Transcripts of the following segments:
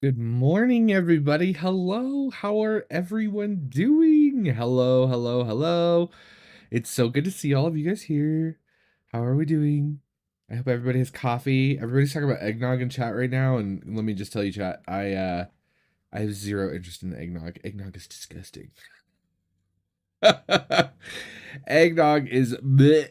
Good morning, everybody. Hello. How are everyone doing? Hello, hello, hello. It's so good to see all of you guys here. How are we doing? I hope everybody has coffee. Everybody's talking about eggnog in chat right now, and let me just tell you, chat, I have zero interest in eggnog. Eggnog is disgusting. Eggnog is bleh.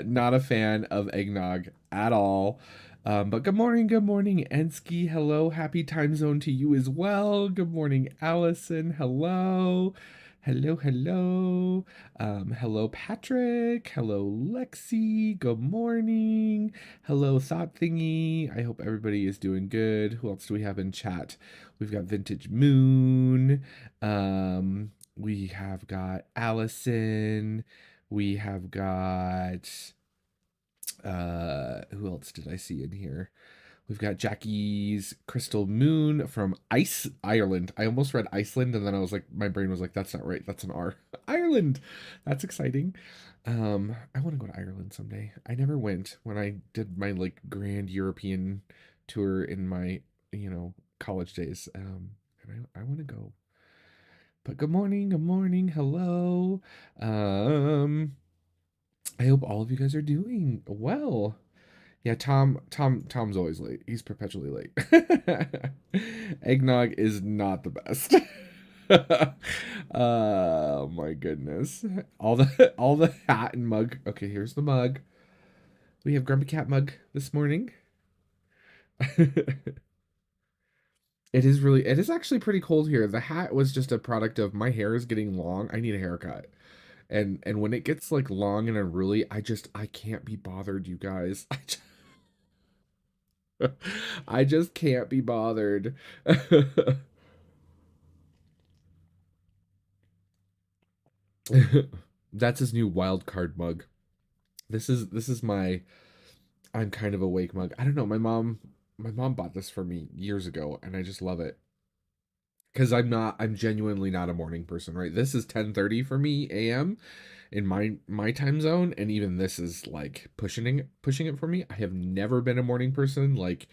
Not a fan of eggnog at all. But good morning, Ensky. Hello, happy time zone to you as well. Good morning, Allison. Hello. Hello, hello. Hello, Patrick. Hello, Lexi. Good morning. Hello, Thought Thingy. I hope everybody is doing good. Who else do we have in chat? We've got Vintage Moon. We have got Allison. We have got who else did I see in here? We've got Jackie's Crystal Moon from Ireland. I almost read Iceland, and then I was like, my brain was like, that's not right. That's an R. Ireland. That's exciting. I want to go to Ireland someday. I never went when I did my like grand European tour in my, college days. And I want to go. But good morning, hello. I hope all of you guys are doing well. Yeah, Tom's always late. He's perpetually late. Eggnog is not the best. Oh my goodness. All the hat and mug. Okay, here's the mug. We have Grumpy Cat mug this morning. It is actually pretty cold here. The hat was just a product of my hair is getting long. I need a haircut. And when it gets like long and unruly, I can't be bothered, you guys. I just can't be bothered. That's his new wild card mug. This is my I'm kind of awake mug. I don't know, my mom bought this for me years ago and I just love it. Cuz I'm genuinely not a morning person, right? This is 10:30 for me AM in my time zone, and even this is like pushing it for me. I have never been a morning person. Like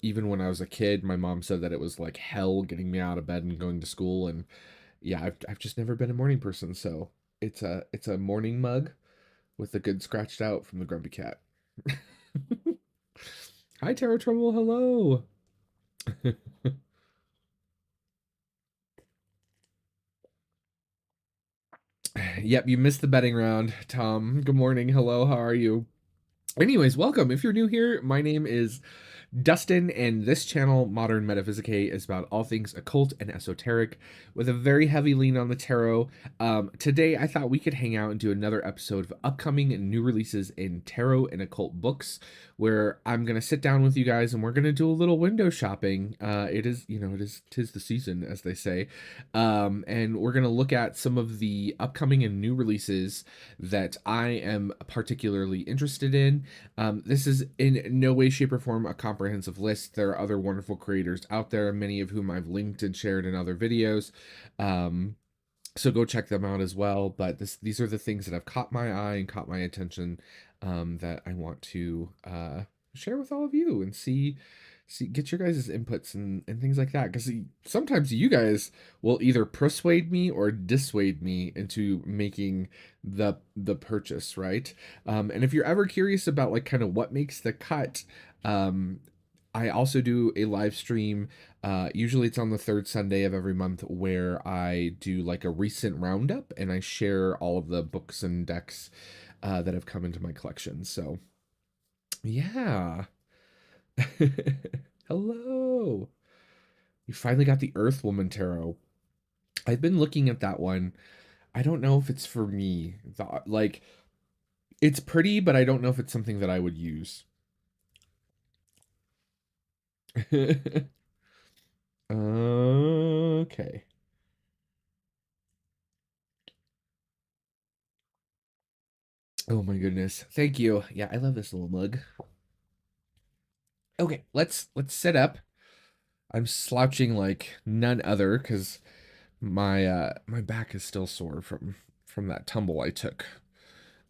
even when I was a kid, my mom said that it was like hell getting me out of bed and going to school, and yeah, I've just never been a morning person. So it's a morning mug with a good scratched out from the Grumpy Cat. Hi, Terror Trouble. Hello. Yep, you missed the betting round, Tom. Good morning. Hello. How are you? Anyways, welcome. If you're new here, my name is Dustin, and this channel, Modern Metaphysicae, is about all things occult and esoteric, with a very heavy lean on the tarot. Today, I thought we could hang out and do another episode of upcoming and new releases in tarot and occult books, where I'm gonna sit down with you guys and we're gonna do a little window shopping. Tis the season, as they say, and we're gonna look at some of the upcoming and new releases that I am particularly interested in. This is in no way, shape, or form a comprehensive list. There are other wonderful creators out there, many of whom I've linked and shared in other videos. So go check them out as well. But these are the things that have caught my eye and caught my attention, that I want to share with all of you and see see, get your guys' inputs and things like that, because sometimes you guys will either persuade me or dissuade me into making the purchase, right? And if you're ever curious about like kind of what makes the cut, um, I also do a live stream. Usually it's on the third Sunday of every month, where I do like a recent roundup and I share all of the books and decks that have come into my collection. So yeah. Hello. You finally got the Earth Woman Tarot. I've been looking at that one. I don't know if it's for me. Like, it's pretty, but I don't know if it's something that I would use. Okay. Oh my goodness. Thank you. Yeah, I love this little mug. Okay, let's set up. I'm slouching like none other because my back is still sore from that tumble I took.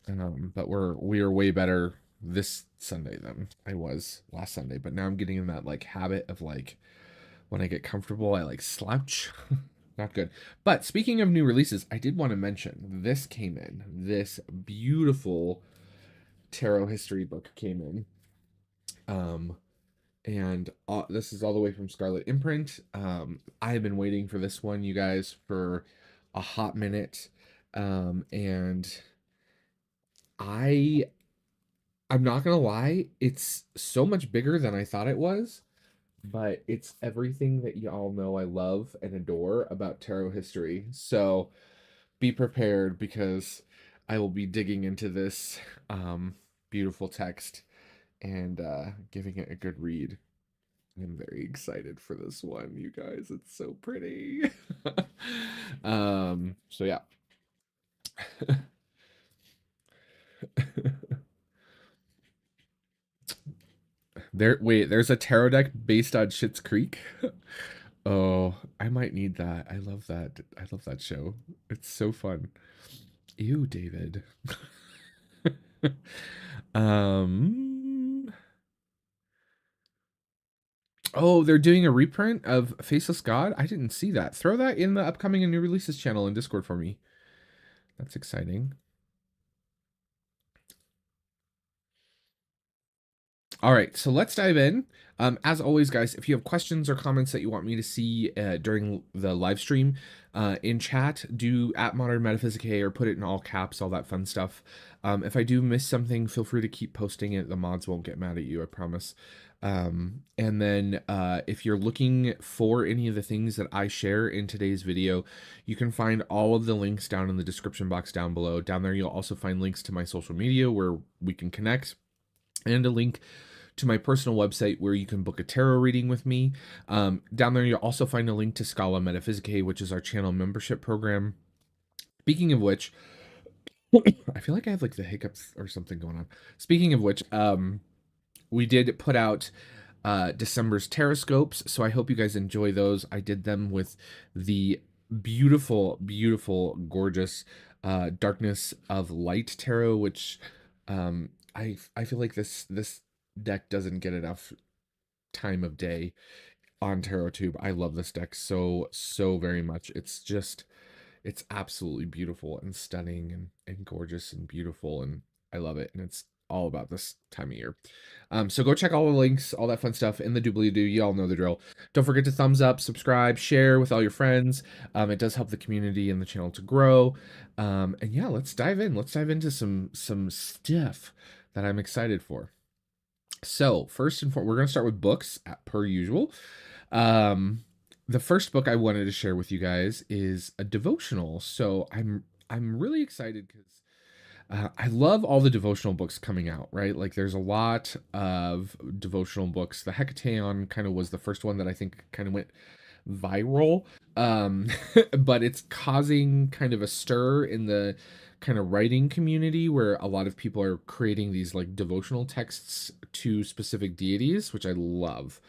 But we are way better this Sunday than I was last Sunday. But now I'm getting in that like habit of like when I get comfortable, I like slouch. Not good. But speaking of new releases, I did want to mention this came in. This beautiful tarot history book came in. And this is all the way from Scarlet Imprint. I have been waiting for this one, you guys, for a hot minute. And I I'm not gonna lie, it's so much bigger than I thought it was, but it's everything that y'all know I love and adore about tarot history. So be prepared, because I will be digging into this beautiful text and giving it a good read. I'm very excited for this one, you guys. It's so pretty. So yeah. There's a tarot deck based on Schitt's Creek. Oh, I might need that. I love that. I love that show. It's so fun. Ew, David. um Oh, they're doing a reprint of Faceless God? I didn't see that. Throw that in the upcoming and new releases channel in Discord for me. That's exciting. All right, so let's dive in. As always, guys, if you have questions or comments that you want me to see during the live stream in chat, do at Modern Metaphysicae or put it in all caps, all that fun stuff. If I do miss something, feel free to keep posting it. The mods won't get mad at you, I promise. And then if you're looking for any of the things that I share in today's video, you can find all of the links down in the description box down below. Down there, you'll also find links to my social media where we can connect, and a link to my personal website where you can book a tarot reading with me. Down there, you'll also find a link to Scala Metaphysicae, which is our channel membership program. Speaking of which, I feel like I have like the hiccups or something going on. Speaking of which, we did put out December's Taroscopes, so I hope you guys enjoy those. I did them with the beautiful, beautiful, gorgeous Darkness of Light tarot, which I feel like this deck doesn't get enough time of day on TarotTube. I love this deck so very much. It's absolutely beautiful and stunning and gorgeous and beautiful, and I love it. And it's all about this time of year. So go check all the links, all that fun stuff in the doobly-doo. You all know the drill. Don't forget to thumbs up, subscribe, share with all your friends. It does help the community and the channel to grow. And yeah, let's dive in. Let's dive into some stuff that I'm excited for. So first and foremost, we're going to start with books per usual. The first book I wanted to share with you guys is a devotional. So I'm really excited because I love all the devotional books coming out, right? Like there's a lot of devotional books. The Hecaton kind of was the first one that I think kind of went viral. But it's causing kind of a stir in the kind of writing community, where a lot of people are creating these like devotional texts to specific deities, which I love.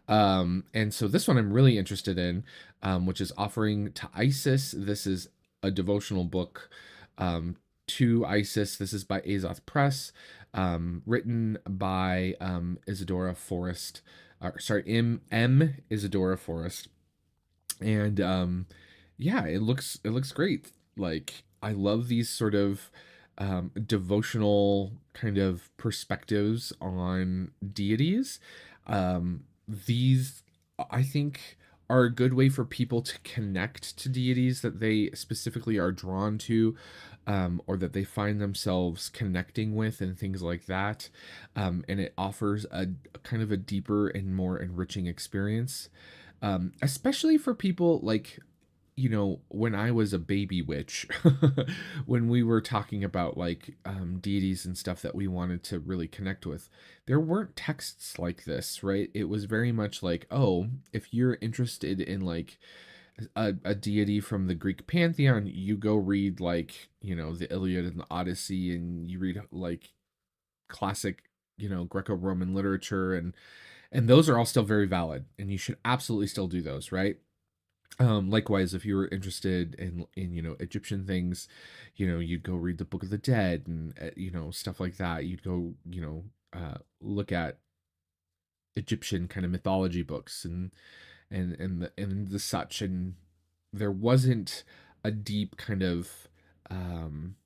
And so this one I'm really interested in, which is Offering to Isis. This is a devotional book to Isis. This is by Azoth Press, written by Isidora, Forrest, sorry, M Isidora Forrest. And yeah, it looks great. Like I love these sort of devotional kind of perspectives on deities. These I think are a good way for people to connect to deities that they specifically are drawn to, or that they find themselves connecting with, and things like that. And it offers a kind of a deeper and more enriching experience, especially for people like, when I was a baby witch, when we were talking about like deities and stuff that we wanted to really connect with, there weren't texts like this, right? It was very much like, oh, if you're interested in like a deity from the Greek pantheon, you go read like, the Iliad and the Odyssey, and you read like classic, Greco-Roman literature, and those are all still very valid, and you should absolutely still do those, right? Likewise, if you were interested in Egyptian things, you'd go read the Book of the Dead, and stuff like that. You'd go, look at Egyptian kind of mythology books, and the such. And there wasn't a deep kind of um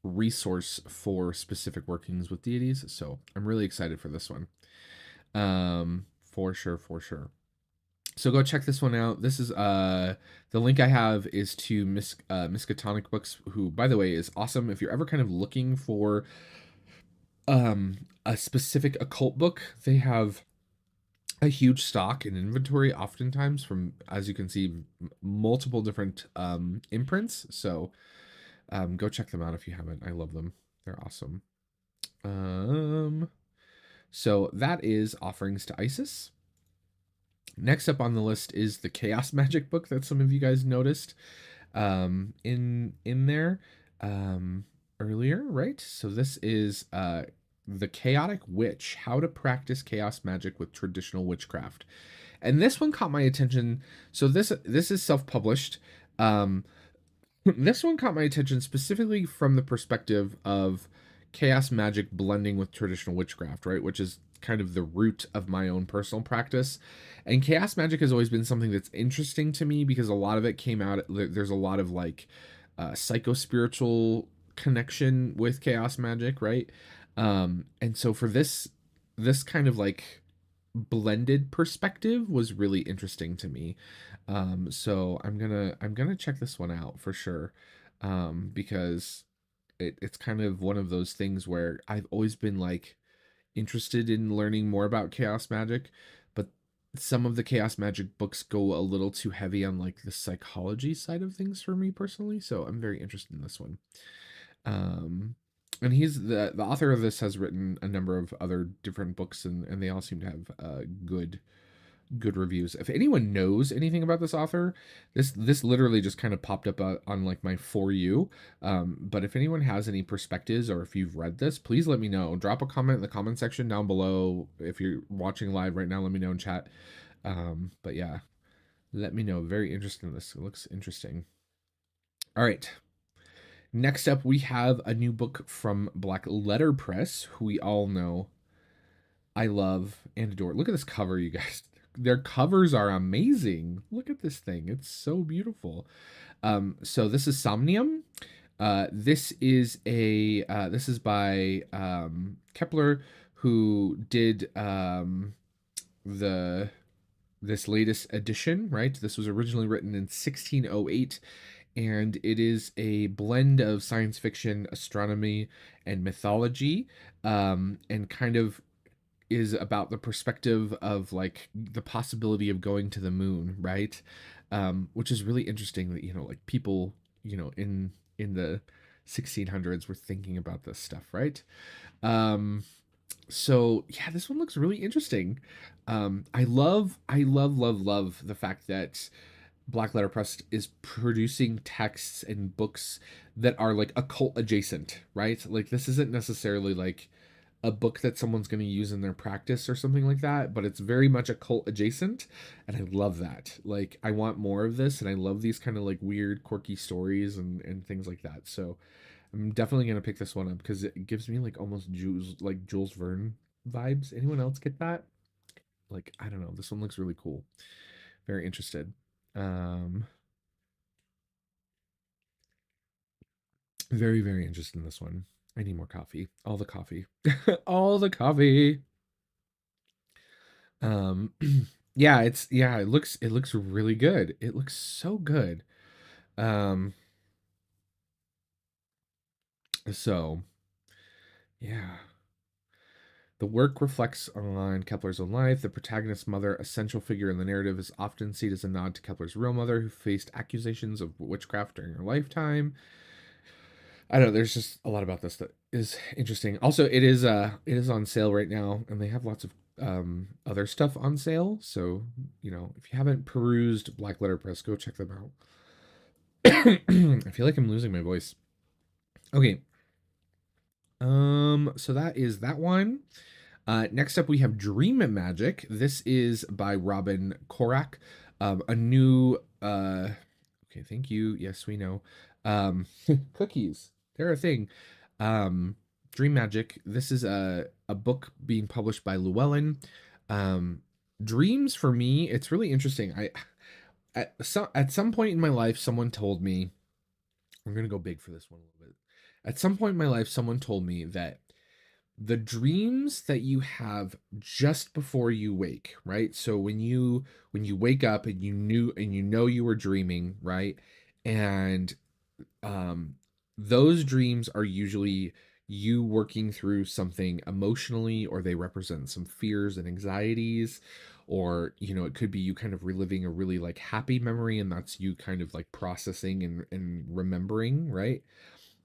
resource for specific workings with deities, so I'm really excited for this one. For sure, for sure. So go check this one out. This is the link I have is to Miskatonic Books, who, by the way, is awesome. If you're ever kind of looking for a specific occult book, they have a huge stock and inventory, oftentimes from, as you can see, multiple different imprints. So go check them out if you haven't. I love them. They're awesome. So that is Offerings to Isis. Next up on the list is the Chaos Magic book that some of you guys noticed in there earlier, right? So this is The Chaotic Witch: How to Practice Chaos Magic with Traditional Witchcraft. And this one caught my attention. So this is self-published. This one caught my attention specifically from the perspective of chaos magic blending with traditional witchcraft, right? Which is kind of the root of my own personal practice. And chaos magic has always been something that's interesting to me because a lot of it came out, there's a lot of like psycho-spiritual connection with chaos magic, right? And so for this kind of like blended perspective was really interesting to me. So I'm gonna check this one out for sure, because it's kind of one of those things where I've always been like interested in learning more about chaos magic, but some of the chaos magic books go a little too heavy on like the psychology side of things for me personally. So I'm very interested in this one. And he's the author of this has written a number of other different books, and they all seem to have good reviews. If anyone knows anything about this author, this literally just kind of popped up on like my For You. But if anyone has any perspectives, or if you've read this, please let me know. Drop a comment in the comment section down below. If you're watching live right now, let me know in chat. But yeah, let me know. Very interested in this. It looks interesting. All right. Next up, we have a new book from Black Letter Press, who we all know I love and adore. Look at this cover, you guys. Their covers are amazing. Look at this thing. It's so beautiful. So this is Somnium. This is by Kepler, who did this latest edition, right? This was originally written in 1608, and it is a blend of science fiction, astronomy, and mythology, and kind of is about the perspective of like the possibility of going to the moon, right? Which is really interesting that, like people, in the 1600s were thinking about this stuff, right? So yeah, this one looks really interesting. I love the fact that Black Letter Press is producing texts and books that are like occult adjacent, right? Like this isn't necessarily like a book that someone's going to use in their practice or something like that, but it's very much occult adjacent, and I love that. Like I want more of this, and I love these kind of like weird, quirky stories and things like that. So I'm definitely going to pick this one up because it gives me like almost Jules Verne vibes. Anyone else get that? like, I don't know, this one looks really cool. Very interested. Very, very interested in this one. I need more coffee. All the coffee. All the coffee. Um yeah, it looks really good. It looks so good. Um so yeah. The work reflects on Kepler's own life. The protagonist's mother, a central figure in the narrative, is often seen as a nod to Kepler's real mother, who faced accusations of witchcraft during her lifetime. I don't know. There's just a lot about this that is interesting. Also, it is on sale right now, and they have lots of other stuff on sale. So if you haven't perused Black Letter Press, go check them out. I feel like I'm losing my voice. Okay. So that is that one. Next up, we have Dream Magic. This is by Robin Korak. A new. Okay, thank you. Yes, we know. Cookies. They're a thing. Um, Dream Magic. This is a book being published by Llewellyn. Um, Dreams for me, it's really interesting. At some point in my life, someone told me, I'm gonna go big for this one a little bit. At some point in my life, someone told me that the dreams that you have just before you wake, right? So when you wake up and you know you were dreaming, right? And um those dreams are usually you working through something emotionally, or they represent some fears and anxieties, or it could be you kind of reliving a really like happy memory, and that's you kind of like processing and remembering, right?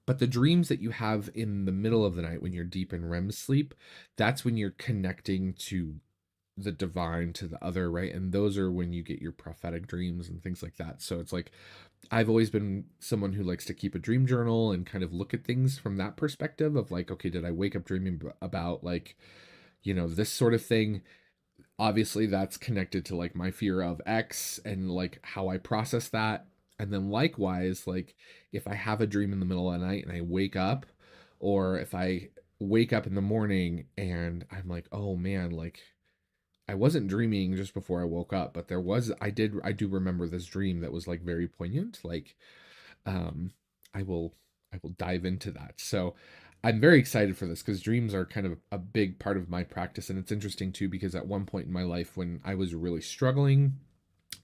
But the dreams that you have in the middle of the night when you're deep in REM sleep, that's when you're connecting to the divine, to the other, right? And those are when you get your prophetic dreams and things like that. So it's like I've always been someone who likes to keep a dream journal and kind of look at things from that perspective of like, okay, did I wake up dreaming about like, this sort of thing? Obviously that's connected to like my fear of X and like how I process that. And then likewise, like if I have a dream in the middle of the night and I wake up, or if I wake up in the morning and I'm like, oh man, like I wasn't dreaming just before I woke up, but I do remember this dream that was like very poignant. Like um I will I will dive into that. So I'm very excited for this because dreams are kind of a big part of my practice, and it's interesting too because at one point in my life when I was really struggling,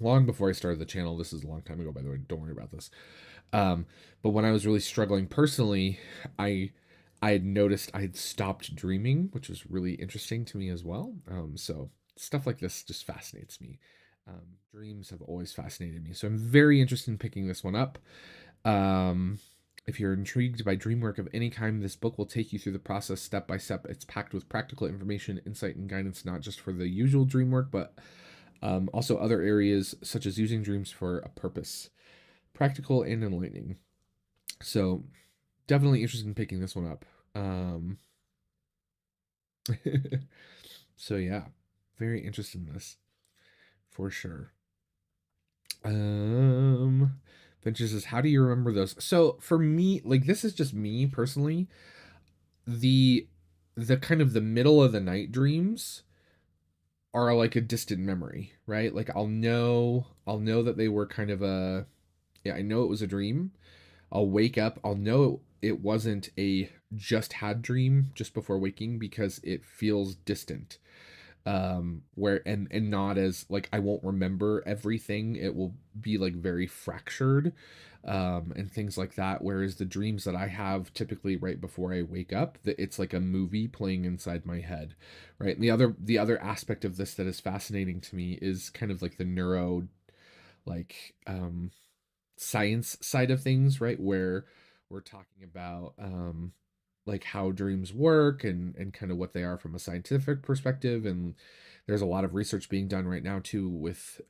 long before I started the channel, this is a long time ago by the way, don't worry about this. Um but when I was really struggling personally, I I had noticed I had stopped dreaming, which was really interesting to me as well. So stuff like this just fascinates me. Dreams have always fascinated me, so I'm very interested in picking this one up. Um, if you're intrigued by dream work of any kind, this book will take you through the process step by step. It's packed with practical information, insight, and guidance, not just for the usual dream work, but also other areas such as using dreams for a purpose. Practical and enlightening. So, definitely interested in picking this one up. So, yeah, very interested in this for sure. Um, Venture says, how do you remember those? So, for me, like, this is just me personally. the the kind of the middle of the night dreams are like a distant memory, right? Like I'll know that they were kind of a, yeah, I know it was a dream. I'll wake up, I'll know it wasn't a just had dream just before waking because it feels distant. Where and not as like I won't remember everything, it will be like very fractured, and things like that, whereas the dreams that I have typically right before I wake up, that it's like a movie playing inside my head, right? And the other aspect of this that is fascinating to me is kind of like the neuro, like science side of things, right? Where we're talking about like how dreams work and kind of what they are from a scientific perspective. And there's a lot of research being done right now too with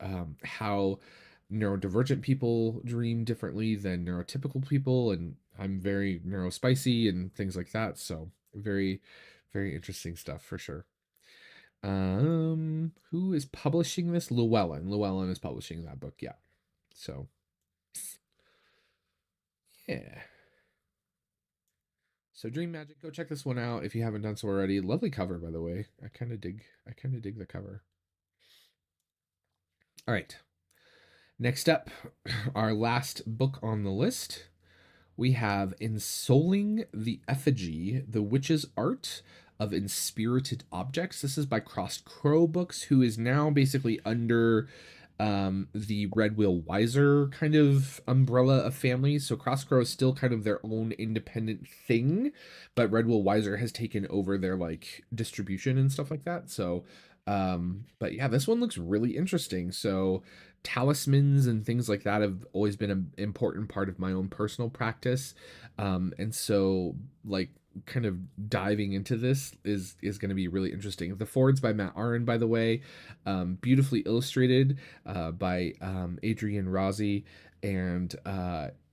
how neurodivergent people dream differently than neurotypical people, and I'm very neurospicy and things like that. So very, very interesting stuff for sure. Who is publishing this? Llewellyn is publishing that book, yeah. So yeah. So Dream Magic, go check this one out if you haven't done so already. Lovely cover, by the way. I kind of dig the cover. All right. Next up, our last book on the list, we have Ensouling the Effigy, The Witch's Art of Enspirited Objects. This is by Crossed Crow Books, who is now basically under the Red Wheel Wiser kind of umbrella of families. So Crossed Crow is still kind of their own independent thing, but Red Wheel Wiser has taken over their like distribution and stuff like that. So but yeah, this one looks really interesting. So talismans and things like that have always been an important part of my own personal practice. And so like kind of diving into this is going to be really interesting. The forward's by Matt Aron, by the way, beautifully illustrated by Adrian Rossi, and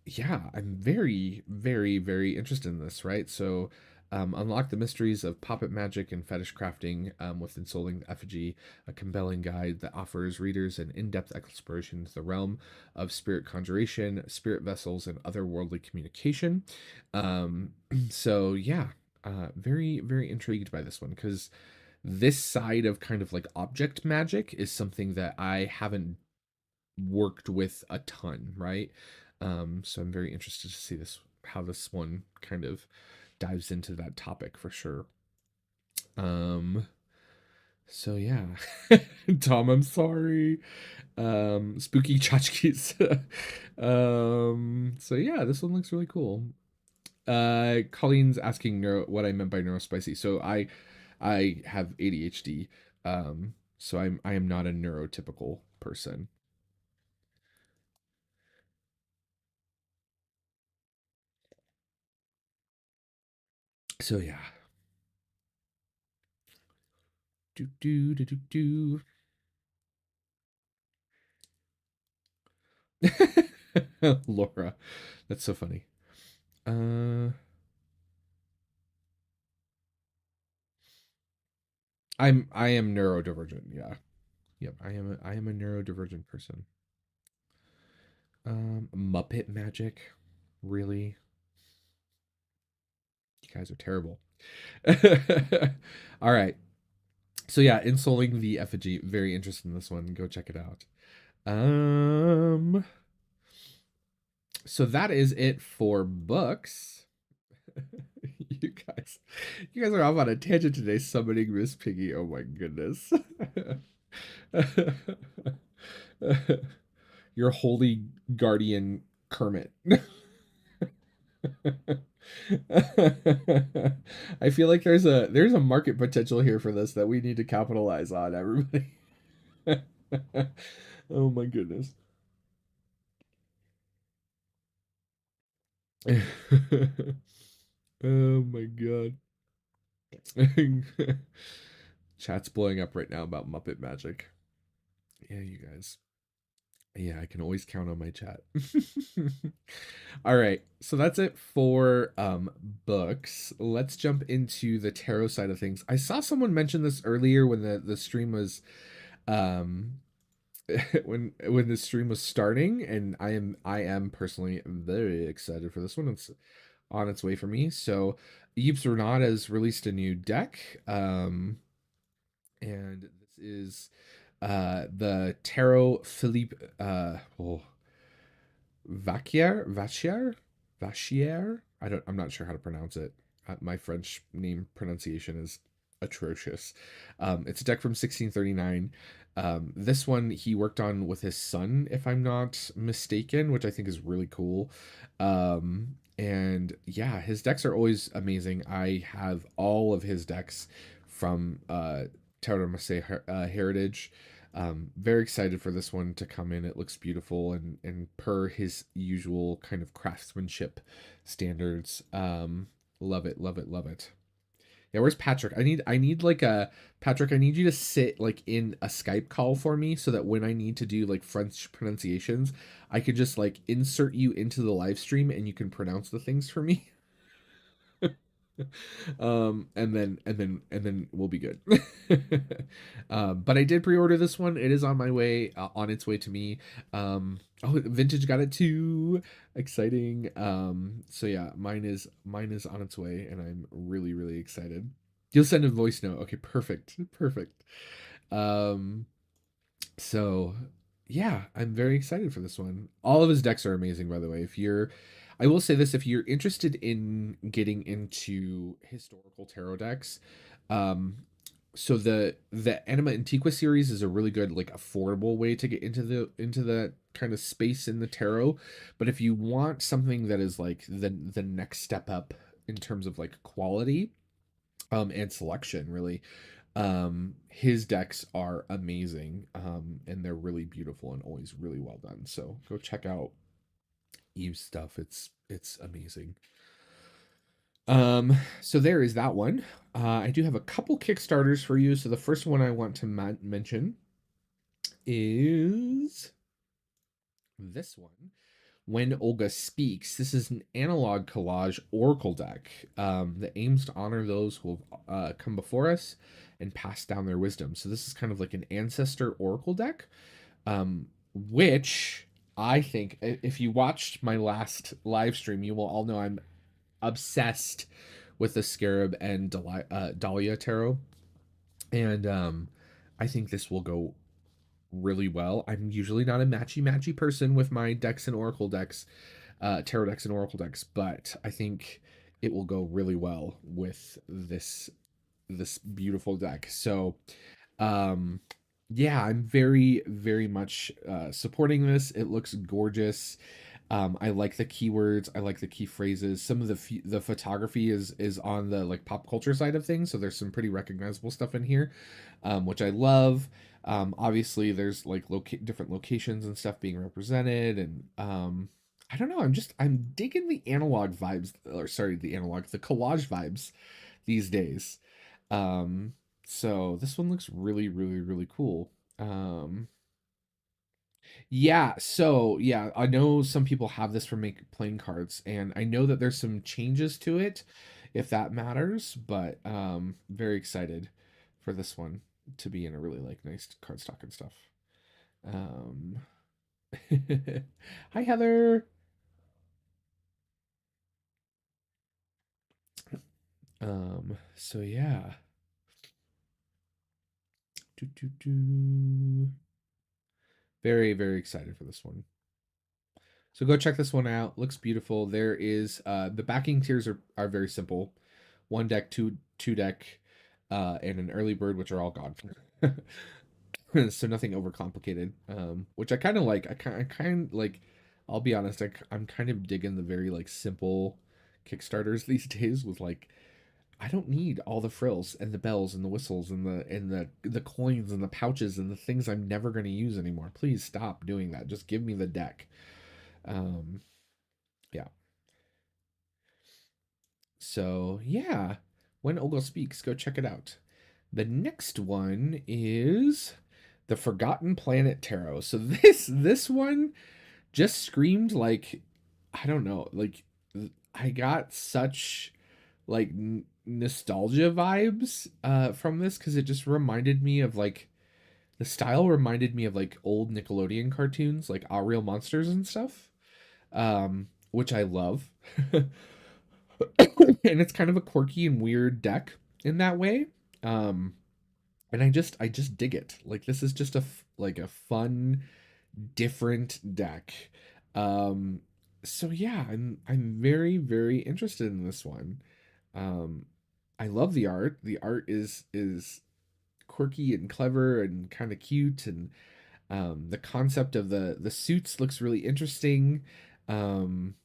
yeah, I'm very, very, very interested in this. Right, so unlock the mysteries of puppet magic and fetish crafting with Ensouling the Effigy, a compelling guide that offers readers an in-depth exploration into the realm of spirit conjuration, spirit vessels, and otherworldly communication. So yeah, very, very intrigued by this one because this side of kind of like object magic is something that I haven't worked with a ton, right? So I'm very interested to see this, how this one kind of dives into that topic for sure. Um, so yeah, Tom, I'm sorry. Spooky tchotchkes. So yeah, this one looks really cool. Colleen's asking what I meant by neurospicy. So I have ADHD. So I am not a neurotypical person. So yeah. Do do do do do. Laura, that's so funny. Uh, I am neurodivergent. Yeah. Yep. I am a neurodivergent person. Muppet magic. Really? You guys are terrible. All right. So yeah, Ensouling the Effigy. Very interested in this one. Go check it out. Um. So that is it for books. you guys, you guys are off on a tangent today. Summoning Miss Piggy. Oh my goodness. Your holy guardian Kermit. I feel like there's a market potential here for this that we need to capitalize on, everybody. Oh my goodness. Oh my god. Chat's blowing up right now about Muppet Magic. Yeah, you guys. Yeah, I can always count on my chat. All right. So that's it for books. Let's jump into the tarot side of things. I saw someone mention this earlier when the stream was um when the stream was starting, and I am personally very excited for this one. It's on its way for me. So Yves Renard has released a new deck. And this is the tarot Phillippe Vachier. I'm not sure how to pronounce it. My French name pronunciation is atrocious. It's a deck from 1639. This one he worked on with his son, if I'm not mistaken, which I think is really cool. And yeah, his decks are always amazing. I have all of his decks from Tarot Marseille Heritage. Very excited for this one to come in. It looks beautiful and per his usual kind of craftsmanship standards. Love it, love it, love it. Yeah, where's Patrick? I need like a Patrick, I need you to sit like in a Skype call for me so that when I need to do like French pronunciations, I could just like insert you into the live stream and you can pronounce the things for me. And then we'll be good. But I did pre-order this one. It is on my way, on its way to me. Oh, Vintage got it too. Exciting. So yeah, mine is on its way, and I'm really, really excited. You'll send a voice note. Okay, perfect, perfect. Um, so Yeah, I'm very excited for this one. All of his decks are amazing, by the way. I will say this, if you're interested in getting into historical tarot decks, um, so the Anima Antiqua series is a really good like affordable way to get into the kind of space in the tarot. But if you want something that is like the next step up in terms of like quality, and selection, really, his decks are amazing, and they're really beautiful and always really well done. So go check out Eve's stuff. It's amazing. So there is that one. I do have a couple Kickstarters for you. So the first one I want to mention is this one. When Olga Speaks. This is an analog collage oracle deck that aims to honor those who have come before us and pass down their wisdom. So this is kind of like an ancestor oracle deck, which I think if you watched my last live stream, you will all know I'm obsessed with the Scarab and Dahlia tarot, and I think this will go really well. I'm usually not a matchy person with my decks and oracle decks, tarot decks and oracle decks, but I think it will go really well with this beautiful deck. So, um, yeah, I'm very much supporting this. It looks gorgeous. I like the keywords. I like the key phrases. Some of the photography is on the like pop culture side of things, so there's some pretty recognizable stuff in here, which I love. Obviously, there's like different locations and stuff being represented, and I don't know. I'm digging the analog vibes, or sorry, the collage vibes these days. Um, so this one looks really cool. Yeah, so yeah, I know some people have this for make playing cards, and I know that there's some changes to it, if that matters, but very excited for this one to be in a really like nice cardstock and stuff. Um Hi Heather. So yeah. Do. Very excited for this one. So go check this one out. Looks beautiful. There is the backing tiers are very simple. One deck, two deck, and an early bird, which are all gone. So nothing overcomplicated. Which I kind of like. I kind like. I'll be honest. I'm kind of digging the very like simple Kickstarters these days. With like, I don't need all the frills and the bells and the whistles and the coins and the pouches and the things I'm never going to use anymore. Please stop doing that. Just give me the deck. Um, yeah. So yeah, when Olga speaks, go check it out. The next one is the Forgotten Planet Tarot. So this one just screamed like, I don't know, like I got such like nostalgia vibes from this, because it just reminded me of like the style reminded me of like old Nickelodeon cartoons, like Our Real Monsters and stuff, which I love. And it's kind of a quirky and weird deck in that way. Um, and I just dig it. Like this is just like a fun, different deck. Um, so yeah, I'm very interested in this one. Um, I love the art. The art is quirky and clever and kind of cute, and the concept of the suits looks really interesting. Um,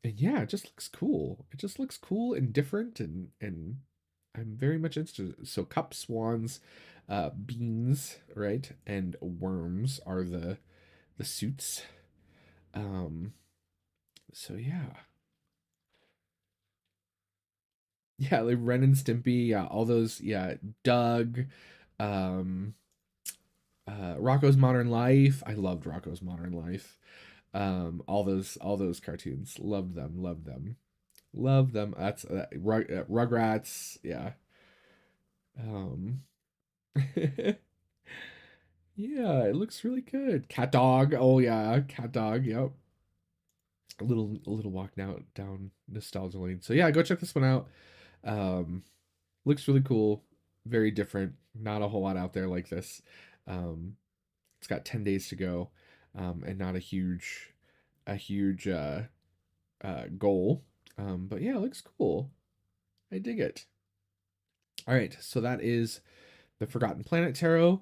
and yeah, it just looks cool. It just looks cool and different, and I'm very much interested. So cups, swans, beans, right, and worms are the suits. Um, so yeah, yeah, like Ren and Stimpy, yeah, all those, yeah, Doug, um, Rocco's Modern Life. I loved Rocco's Modern Life. All those cartoons, love them. That's Rugrats, yeah. Um, yeah, it looks really good. Cat Dog, oh yeah, Cat Dog, yep. A little walk down nostalgia lane. So yeah, go check this one out. Um, Looks really cool, very different. Not a whole lot out there like this. Um, It's got 10 days to go, and not a huge goal. But yeah, it looks cool. I dig it. All right, so that is the Forgotten Planet Tarot.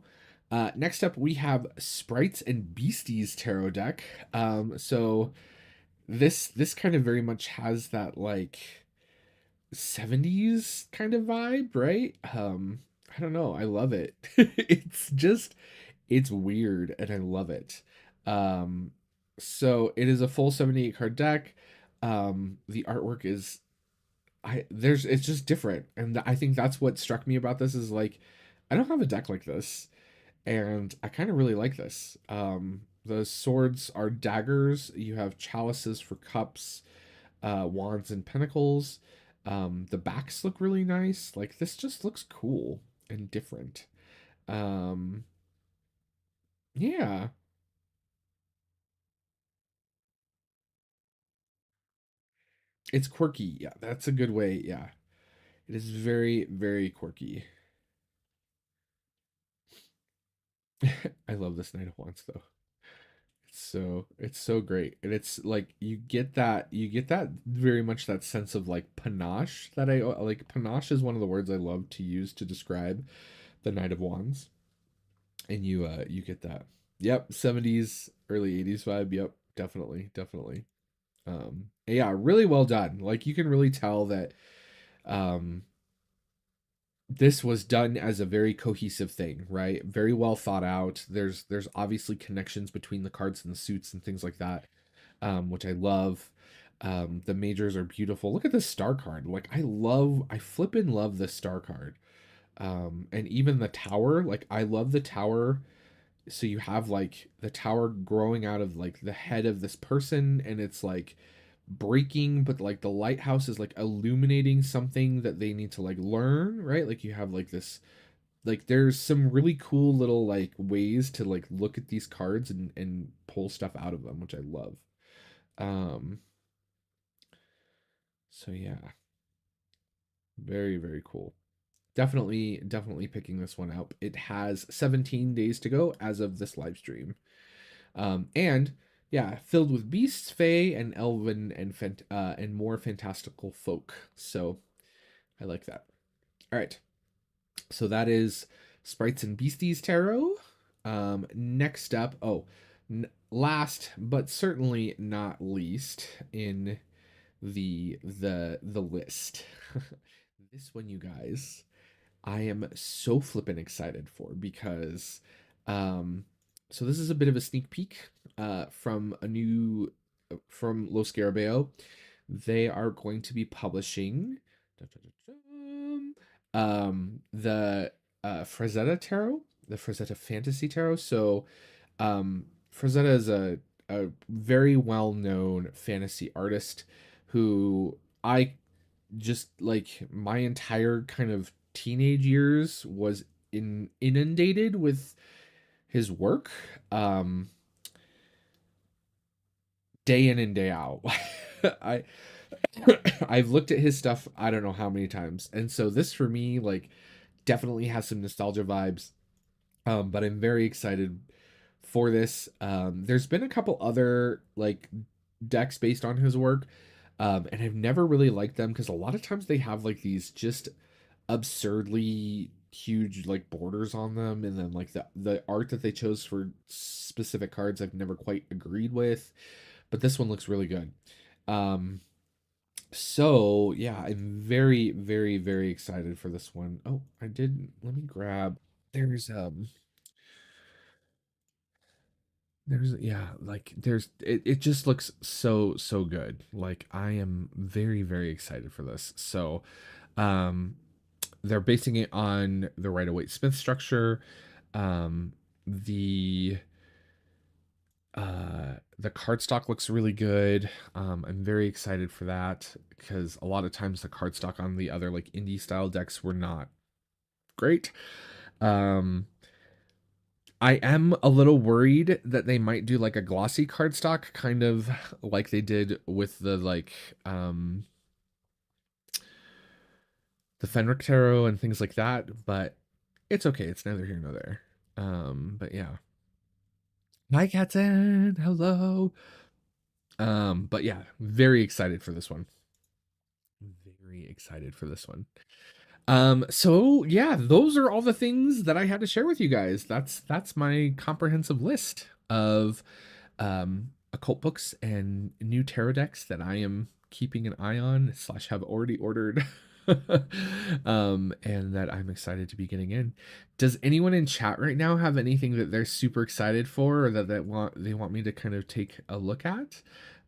Next up, we have Sprites and Beasties Tarot deck. So this kind of very much has that like 70s kind of vibe, right? I don't know. I love it. It's weird and I love it. Um, so it is a full 78 card deck. The artwork is it's just different. And I think that's what struck me about this is like I don't have a deck like this and I kind of really like this. The swords are daggers, you have chalices for cups, wands and pentacles. The backs look really nice. Like this just looks cool and different. Um, yeah, it's quirky. Yeah, that's a good way. Yeah, it is very, very quirky. I love this Knight of Wands though. It's so great. And it's like you get that very much that sense of like panache that I like. Panache is one of the words I love to use to describe the Knight of Wands. And you get that. Yep, 70s, early 80s vibe. Yep, definitely, definitely. Yeah, really well done. Like you can really tell that um this was done as a very cohesive thing, right? Very well thought out. There's obviously connections between the cards and the suits and things like that, which I love. The majors are beautiful. Look at this star card. Like I flippin' love this star card. And even the tower, like I love the tower. So you have like the tower growing out of like the head of this person, and it's like breaking, but like the lighthouse is like illuminating something that they need to like learn, right? Like you have like this like there's some really cool little like ways to like look at these cards and pull stuff out of them, which I love. um so yeah, very very cool. Definitely picking this one out. It has 17 days to go as of this live stream. And yeah, filled with beasts, fae, and elven and more fantastical folk. So I like that. All right, so that is Sprites and Beasties Tarot. Next up, last but certainly not least in the list. This one, you guys, I am so flippin' excited for because um so this is a bit of a sneak peek from a new from Lo Scarabeo. They are going to be publishing the Frazetta Tarot, the Frazetta Fantasy Tarot. So Frazetta is a very well-known fantasy artist who I just like my entire kind of teenage years was inundated with his work, um day in and day out. I I've looked at his stuff I don't know how many times, and so this for me like definitely has some nostalgia vibes. But I'm very excited for this. There's been a couple other like decks based on his work, and I've never really liked them because a lot of times they have like these just absurdly huge like borders on them, and then like the art that they chose for specific cards I've never quite agreed with, but this one looks really good. Um, so yeah, I'm very, very, very excited for this one. Oh, I did. Let me grab. There's yeah, like it just looks so good. Like I am very very excited for this. So um they're basing it on the Rider-Waite Smith structure. Um the the cardstock looks really good. I'm very excited for that because a lot of times the cardstock on the other like indie style decks were not great. Um I am a little worried that they might do like a glossy cardstock, kind of like they did with um the Fenric Tarot and things like that, but it's okay. It's neither here nor there. But yeah. Hi, Katzen. Hello. But yeah, very excited for this one. Very excited for this one. So yeah, those are all the things that I had to share with you guys. That's my comprehensive list of occult books and new tarot decks that I am keeping an eye on slash have already ordered. And that I'm excited to be getting in. Does anyone in chat right now have anything that they're super excited for, or that they want me to kind of take a look at?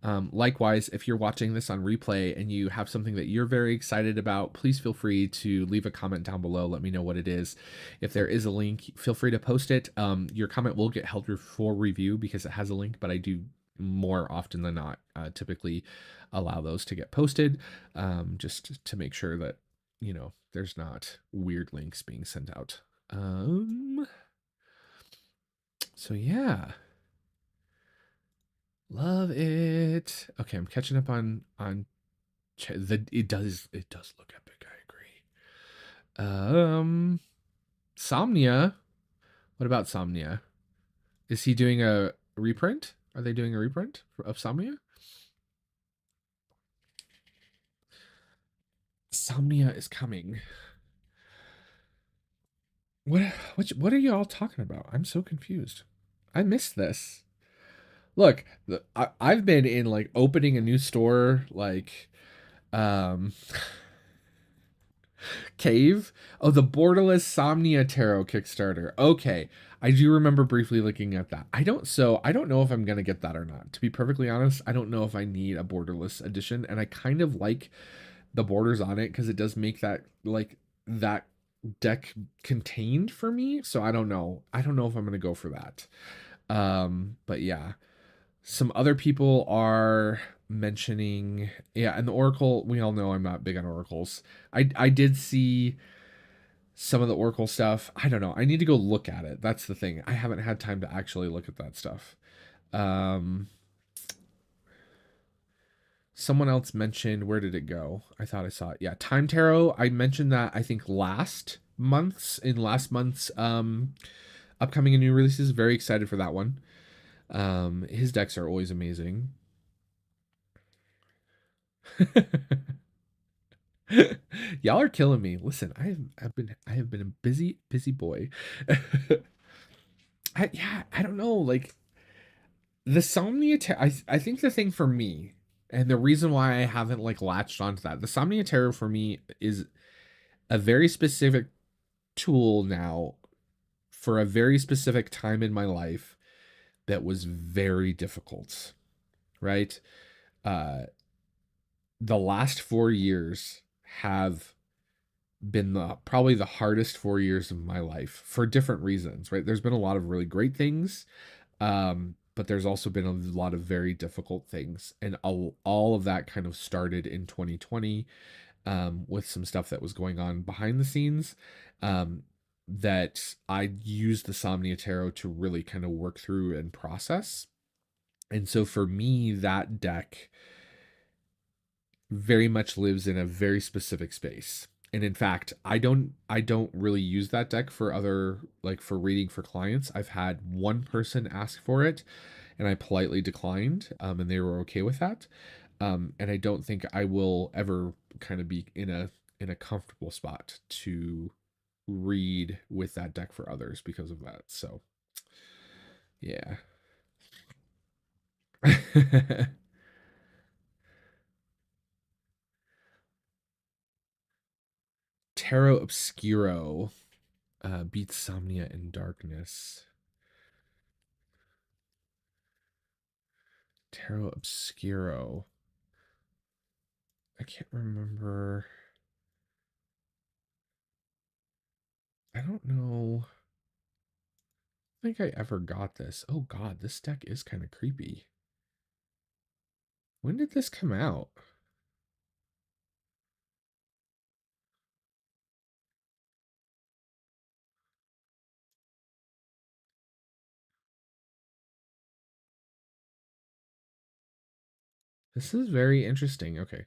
Likewise, if you're watching this on replay and you have something that you're very excited about, please feel free to leave a comment down below. Let me know what it is. If there is a link, feel free to post it. Your comment will get held for review because it has a link, but I do more often than not typically allow those to get posted, just to make sure that, you know, there's not weird links being sent out. So yeah. Love it. Okay, I'm catching up on it does look epic, I agree. Somnia. What about Somnia? Is he doing a reprint? Are they doing a reprint of Somnia? Somnia is coming. What are you all talking about? I'm so confused. I missed this. Look, I've been in like opening a new store, like um Cave. Oh, the Borderless Somnia Tarot Kickstarter. Okay. I do remember briefly looking at that. I don't know if I'm gonna get that or not. To be perfectly honest, I don't know if I need a borderless edition, and I kind of like the borders on it because it does make that like that deck contained for me. So I don't know. I don't know if I'm gonna go for that. But yeah. Some other people are mentioning, yeah, and the Oracle, we all know I'm not big on Oracles. I did see some of the Oracle stuff. I don't know. I need to go look at it. That's the thing. I haven't had time to actually look at that stuff. Um, Someone else mentioned, where did it go? I thought I saw it. Yeah, Time Tarot. I mentioned that I think last month's upcoming and new releases. Very excited for that one. His decks are always amazing. Y'all are killing me. Listen, I have been a busy boy. I don't know, like the Somnia I think the thing for me, and the reason why I haven't like latched onto that, the Somnia Tarot for me is a very specific tool now for a very specific time in my life that was very difficult, right? Uh the last 4 years have been probably the hardest 4 years of my life for different reasons, right? There's been a lot of really great things, but there's also been a lot of very difficult things, and all of that kind of started in 2020, with some stuff that was going on behind the scenes, that I used the Somnia Tarot to really kind of work through and process. And so for me, that deck very much lives in a very specific space. And in fact, I don't really use that deck for other, like for reading for clients. I've had one person ask for it and I politely declined, and they were okay with that. And I don't think I will ever kind of be in a comfortable spot to read with that deck for others because of that. So, yeah. Tarot Obscuro beats Somnia in Darkness. Tarot Obscuro. I can't remember. I don't know. I think I ever got this. Oh god, this deck is kind of creepy. When did this come out? This is very interesting. Okay.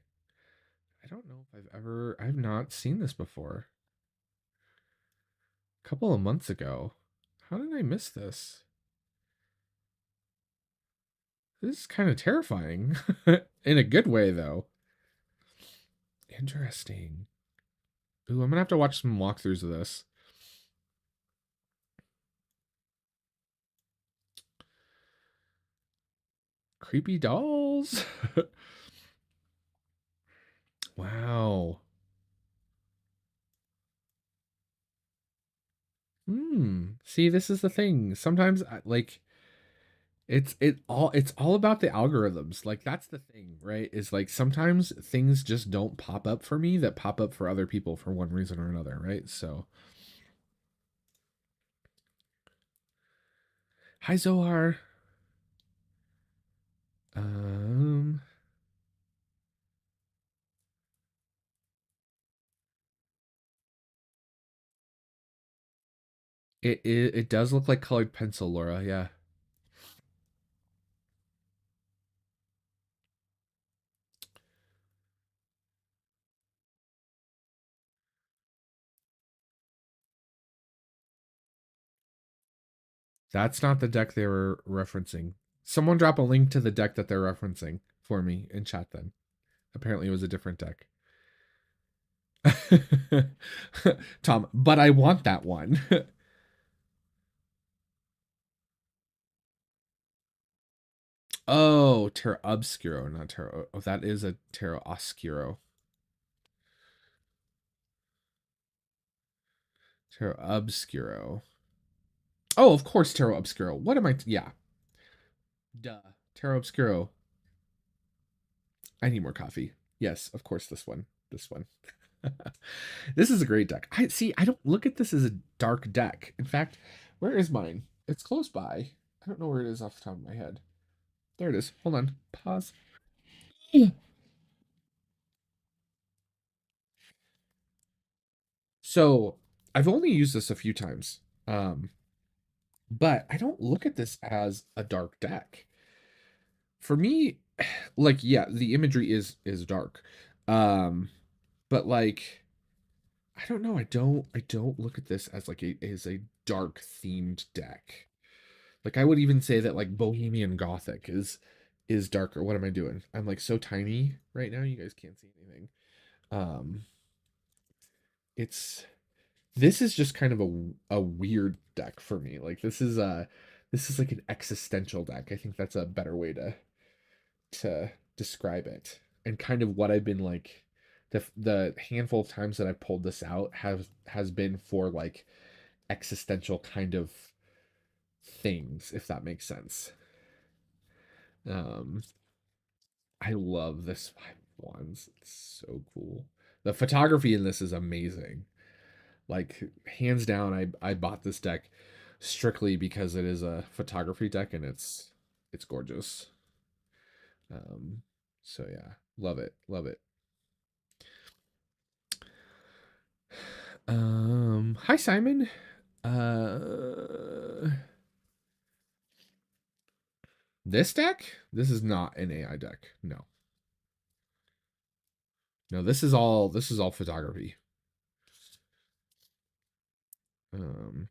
I don't know if I've not seen this before. A couple of months ago. How did I miss this? This is kind of terrifying. In a good way, though. Interesting. Ooh, I'm gonna have to watch some walkthroughs of this. Creepy dolls. Wow. See, this is the thing. Sometimes like it's all about the algorithms. Like that's the thing, right? Is like sometimes things just don't pop up for me that pop up for other people for one reason or another, right? So, hi Zohar. Um it does look like colored pencil, Laura. Yeah. That's not the deck they were referencing. Someone drop a link to the deck that they're referencing for me in chat then. Apparently it was a different deck. Tom, but I want that one. Oh, Terra Obscuro, not Terra. Oh, that is a Terra Oscuro. Terra Obscuro. Oh, of course, Terra Obscuro. What am I? Yeah. Duh. Terra Obscuro. I need more coffee. Yes, of course, this one. This one. This is a great deck. I see. I don't look at this as a dark deck. In fact, where is mine? It's close by. I don't know where it is off the top of my head. There it is. Hold on. Pause. So I've only used this a few times. But I don't look at this as a dark deck. For me, like yeah, the imagery is dark. Um, but like I don't know, I don't look at this as like a dark themed deck. Like I would even say that like Bohemian Gothic is darker. What am I doing? I'm like so tiny right now, you guys can't see anything. Um, it's this is just kind of a weird deck for me. Like this is like an existential deck. I think that's a better way to describe it. And kind of what I've been like the handful of times that I've pulled this out has been for like existential kind of things, if that makes sense. Um I love this five of wands. It's so cool. The photography in this is amazing. Like hands down, I bought this deck strictly because it is a photography deck and it's gorgeous. Um, so yeah, love it, love it. Hi Simon. Uh, this deck? This is not an AI deck. No, no. This is all photography. Um,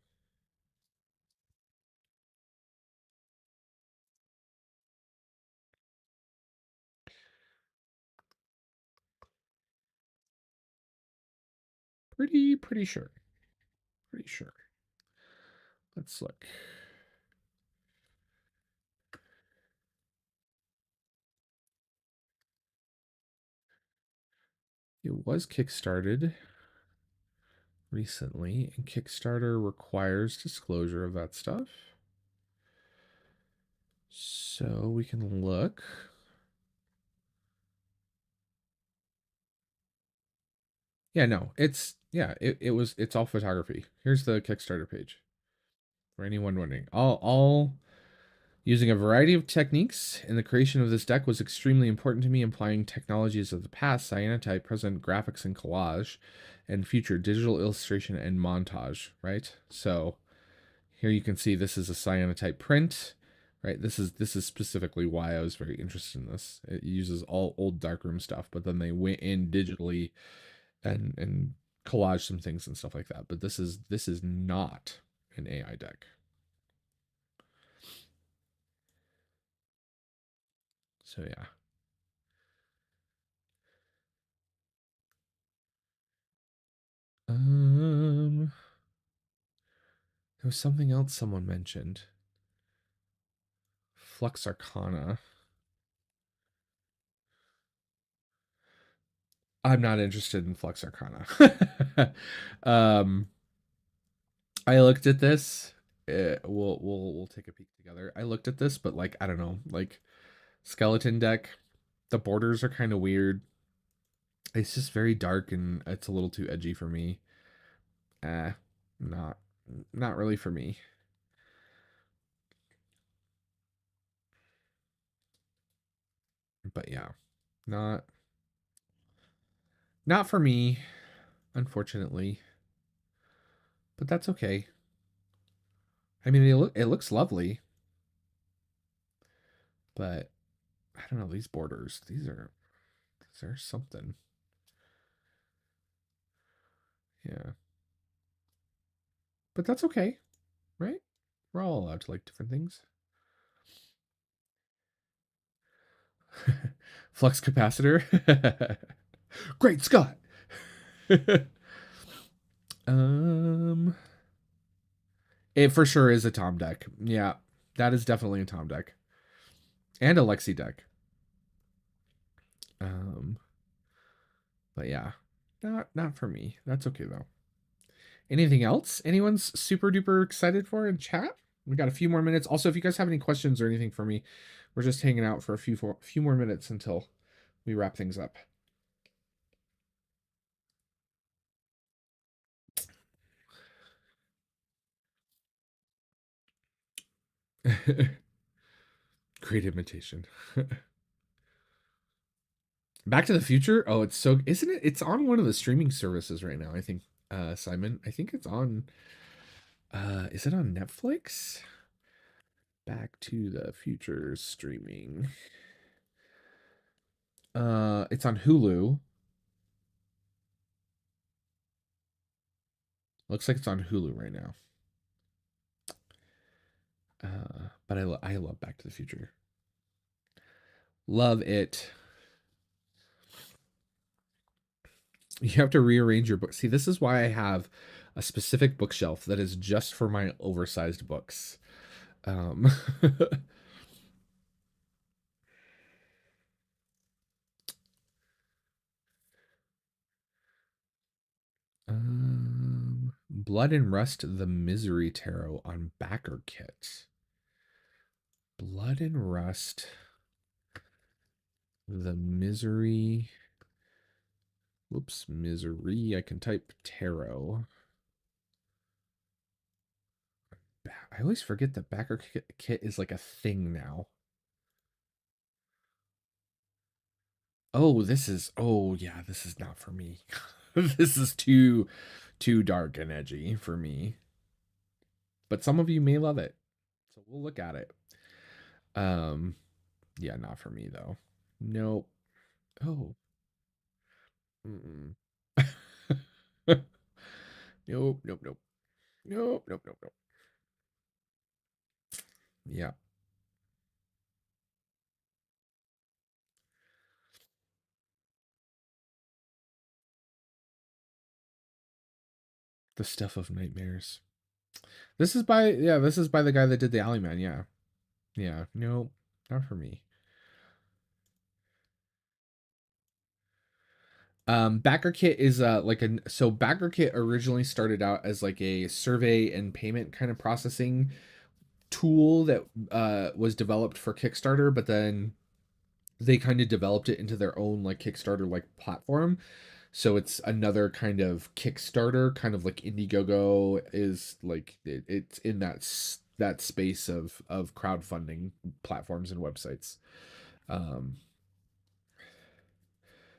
pretty sure. Pretty sure. Let's look. It was kickstarted recently, and Kickstarter requires disclosure of that stuff. So we can look. Yeah, no, it's all photography. Here's the Kickstarter page. For anyone wondering. All using a variety of techniques in the creation of this deck was extremely important to me, implying technologies of the past, cyanotype, present graphics and collage, and future digital illustration and montage, right? So here you can see this is a cyanotype print, right? This is specifically why I was very interested in this. It uses all old darkroom stuff, but then they went in digitally and collage some things and stuff like that. But this is not an AI deck. So yeah. There was something else someone mentioned. Flux Arcana. I'm not interested in Flux Arcana. I looked at this. We'll take a peek together. I looked at this, but like I don't know, like skeleton deck. The borders are kind of weird. It's just very dark and it's a little too edgy for me. Eh, not not really for me. But yeah, not not for me, unfortunately. But that's okay. I mean, it looks lovely, but I don't know, these borders. These are something. Yeah. But that's okay, right? We're all allowed to like different things. Flux capacitor. Great Scott. um it for sure is a Tom deck. Yeah. That is definitely a Tom deck. And a Lexi deck. Um but yeah. Not for me. That's okay though. Anything else anyone's super duper excited for in chat? We got a few more minutes. Also, if you guys have any questions or anything for me, we're just hanging out for a few more minutes until we wrap things up. Great imitation. Back to the Future. Oh, it's so isn't it? It's on one of the streaming services right now. I think, Simon. I think it's on. Is it on Netflix? Back to the Future streaming. It's on Hulu. Looks like it's on Hulu right now. But I love Back to the Future. Love it. You have to rearrange your book. See, this is why I have a specific bookshelf that is just for my oversized books. Um, Blood and Rust, the Misery Tarot on backer kit. Blood and Rust, the Misery. Whoops, Misery. I can type tarot. I always forget that backer kit is like a thing now. Oh, this is. Oh, yeah, this is not for me. This is too dark and edgy for me. But some of you may love it. So we'll look at it. Yeah, not for me though. Nope. Oh. Mm-mm. Nope, nope, nope. Nope, nope, nope, nope. Yeah. The Stuff of Nightmares. This is by the guy that did the Alleyman, yeah. Yeah. Nope. Not for me. Backer Kit is so Backer Kit originally started out as like a survey and payment kind of processing tool that was developed for Kickstarter, but then they kind of developed it into their own like Kickstarter like platform. So it's another kind of Kickstarter, kind of like Indiegogo is like it's in that space of crowdfunding platforms and websites. Um,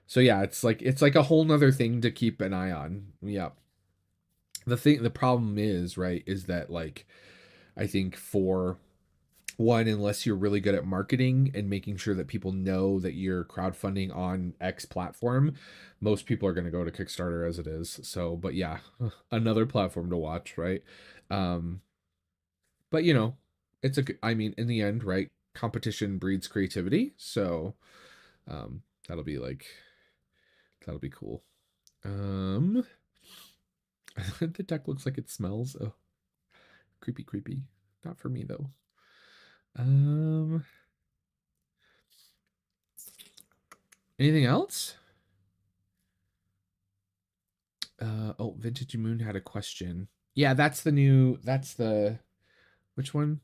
so yeah, it's like a whole nother thing to keep an eye on. Yeah. The problem is, right, is that like I think for one, unless you're really good at marketing and making sure that people know that you're crowdfunding on X platform, most people are going to go to Kickstarter as it is. So, but yeah, another platform to watch, right? Um, but you know, it's a good, I mean, in the end, right? competition breeds creativity. So that'll be cool. The deck looks like it smells. Oh, creepy. Not for me though. Anything else? Oh, Vintage Moon had a question. Yeah, that's the which one?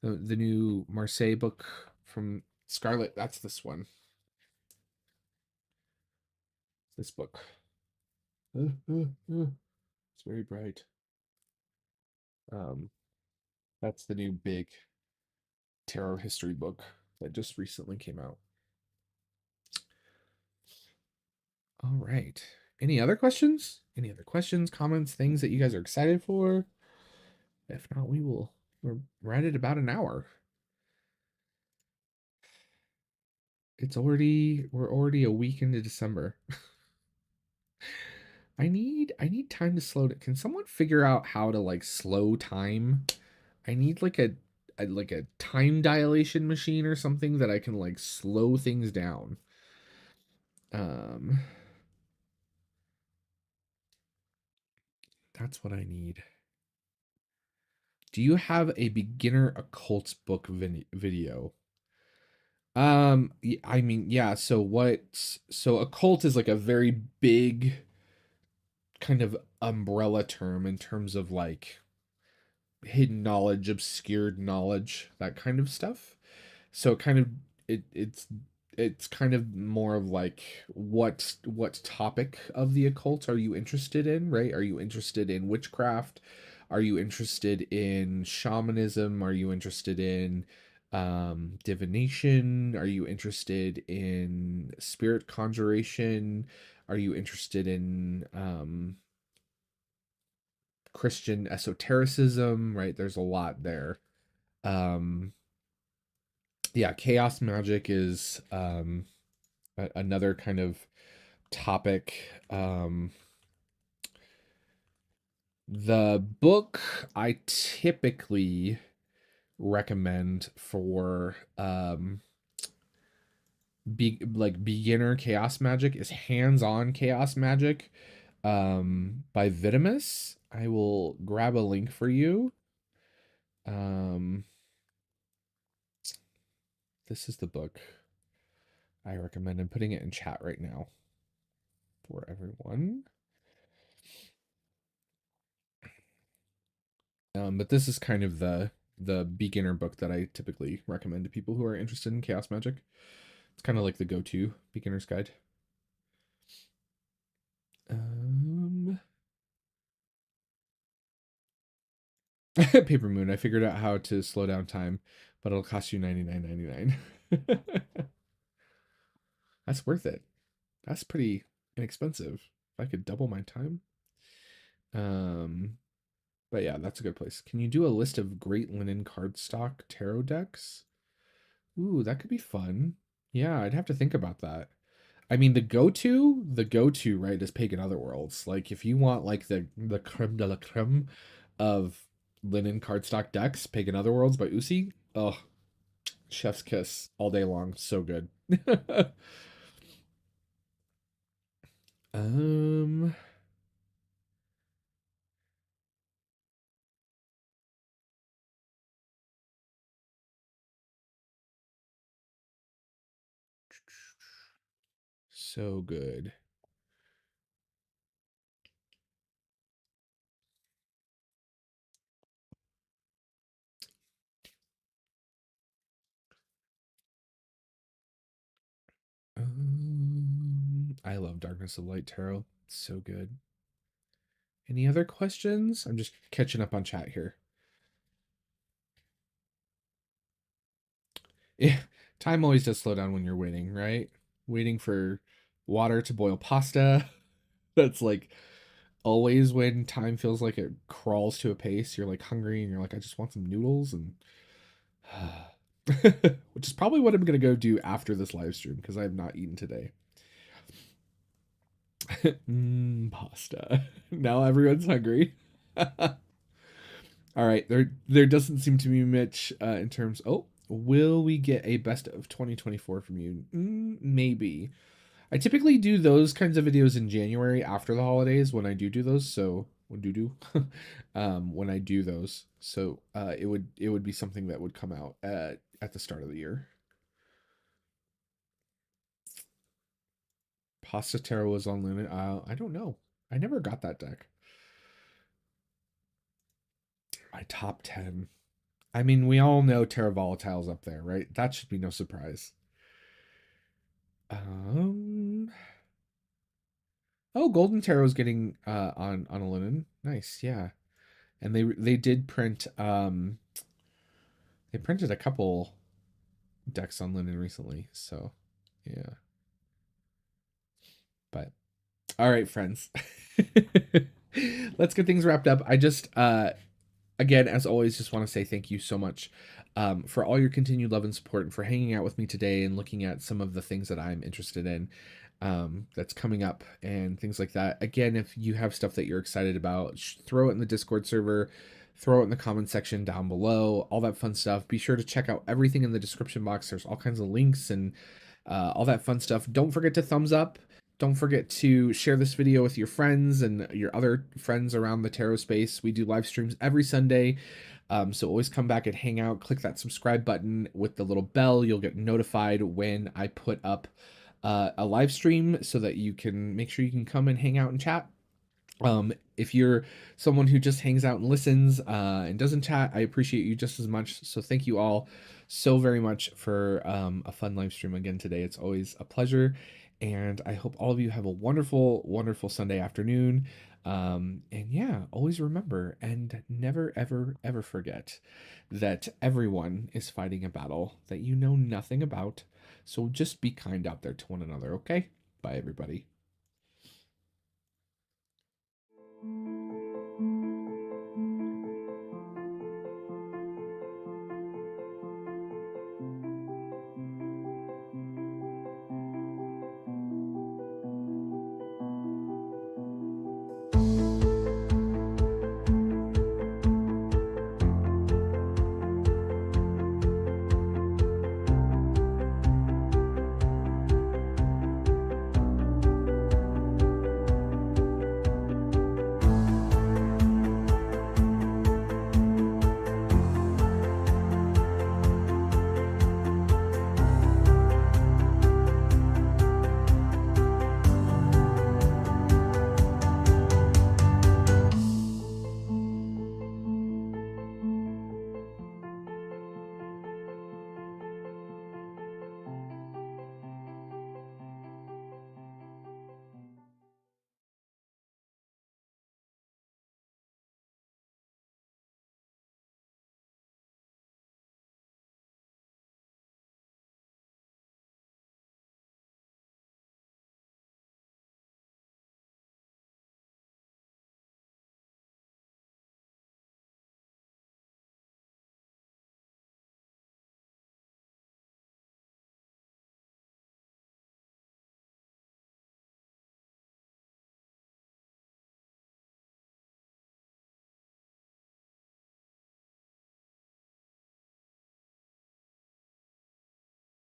The new Marseille book from Scarlet. That's this one. This book. It's very bright. That's the new big tarot history book that just recently came out. All right. Any other questions? Any other questions, comments, things that you guys are excited for? If not, we're right at about an hour. We're already a week into December. I need time to slow down. Can someone figure out how to like slow time? I need like a time dilation machine or something that I can like slow things down. That's what I need. Do you have a beginner occult book video? I mean, yeah, so occult is like a very big kind of umbrella term in terms of like hidden knowledge, obscured knowledge, that kind of stuff. So kind of it's kind of more of like what topic of the occult are you interested in, right? Are you interested in witchcraft? Are you interested in shamanism? Are you interested in divination? Are you interested in spirit conjuration? Are you interested in Christian esotericism, right? There's a lot there. Yeah, chaos magic is another kind of topic. The book I typically recommend for beginner chaos magic is Hands-On Chaos Magic by Vitamus. I will grab a link for you. This is the book I recommend. I'm putting it in chat right now for everyone. But this is kind of the beginner book that I typically recommend to people who are interested in chaos magic. It's kind of like the go-to beginner's guide. Paper Moon. I figured out how to slow down time, but it'll cost you $99.99. That's worth it. That's pretty inexpensive. If I could double my time. But yeah, that's a good place. Can you do a list of great linen cardstock tarot decks? Ooh, that could be fun. Yeah, I'd have to think about that. I mean, the go-to, right, is Pagan Otherworlds. Like, if you want like the creme de la creme of linen cardstock decks, Pagan Otherworlds by Usi. Oh, chef's kiss all day long. So good. um so good. I love Darkness of Light Tarot. It's so good. Any other questions? I'm just catching up on chat here. Yeah, time always does slow down when you're waiting, right? Waiting for water to boil pasta. That's like always when time feels like it crawls to a pace. You're like hungry and you're like, I just want some noodles, and which is probably what I'm gonna go do after this live stream because I have not eaten today. Pasta. Now everyone's hungry. All right, there doesn't seem to be much in terms. Oh, Will we get a best of 2024 from you? Maybe. I typically do those kinds of videos in January after the holidays when I do those. So when I do those, so it would be something that would come out at the start of the year. Pasta Tarot was on limit. I don't know. I never got that deck. My top 10. I mean, we all know Terra Volatile's up there, right? That should be no surprise. Oh, Golden Tarot's getting on a linen. Nice, yeah. And they did print they printed a couple decks on linen recently, so yeah. But all right, friends. Let's get things wrapped up. I just again, as always, just want to say thank you so much for all your continued love and support and for hanging out with me today and looking at some of the things that I'm interested in that's coming up and things like that. Again, if you have stuff that you're excited about, throw it in the Discord server, throw it in the comment section down below, all that fun stuff. Be sure to check out everything in the description box. There's all kinds of links and all that fun stuff. Don't forget to thumbs up. Don't forget to share this video with your friends and your other friends around the tarot space. We do live streams every Sunday. So always come back and hang out. Click that subscribe button with the little bell. You'll get notified when I put up a live stream so that you can make sure you can come and hang out and chat. If you're someone who just hangs out and listens and doesn't chat, I appreciate you just as much. So thank you all so very much for a fun live stream again today. It's always a pleasure. And I hope all of you have a wonderful, wonderful Sunday afternoon. And yeah, always remember and never, ever, ever forget that everyone is fighting a battle that you know nothing about. So just be kind out there to one another, okay? Bye, everybody.